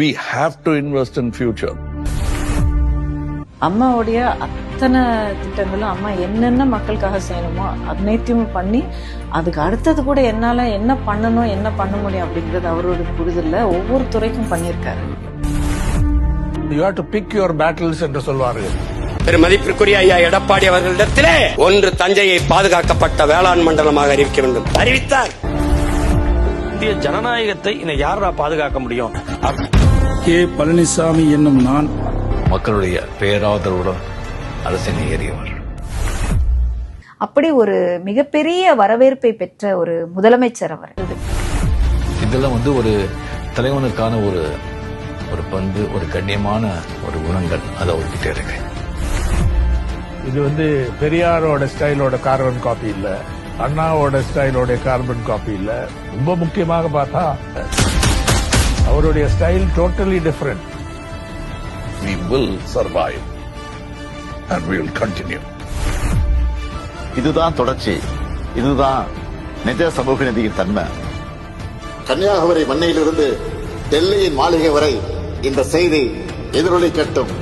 We have to invest in future. அம்மாவுடைய அத்தனை திட்டங்களும் அம்மா என்னென்ன மக்களுக்காக செய்யணுமோ அனைத்தையும் பண்ணி அதுக்கு அடுத்தது கூட என்னால என்ன பண்ணணும் என்ன பண்ண முடியும் அப்படிங்கிறது அவரோட புரிதல்ல ஒவ்வொரு துறைக்கும் பண்ணியிருக்காரு. You have to pick your battles என்று சொல்வார்கள். பெருமதிப்பிற்குரிய ஐயா எடப்பாடி அவர்களிடத்திலே ஒன்று தஞ்சையை பாதுகாக்கப்பட்ட வேளாண் மண்டலமாக அறிவிக்க வேண்டும். அறிவித்தார். இந்திய ஜனநாயகத்தை இன்னும் யாரா பாதுகாக்க முடியும்? கே. பழனிசாமி என்னும் நான் மக்களுடைய பேராதரவுடன் அரசினை ஏறியவர். அப்படி ஒரு மிகப்பெரிய வரவேற்பை பெற்ற ஒரு முதலமைச்சர் அவர். இதெல்லாம் ஒரு தலைவனுக்கான ஒரு பண்பு, ஒரு கண்ணியமான ஒரு குணங்கள் அது அவர்கிட்ட இருக்கு. இது பெரியாரோட ஸ்டைலோட கார்பன் காப்பி இல்ல, அண்ணாவோட ஸ்டைலோட கார்பன் காப்பி இல்ல. ரொம்ப முக்கியமாக பார்த்தா அவருடைய style totally different. We will survive and we will continue. இதுதான் தொடர்ச்சி, இதுதான் நிஜ சமூக நீதியின் தன்மை. கன்னியாகுமரி மண்ணையிலிருந்து டெல்லியின் மாளிகை வரை இந்த செய்தி எதிரொலிக்கட்டும்.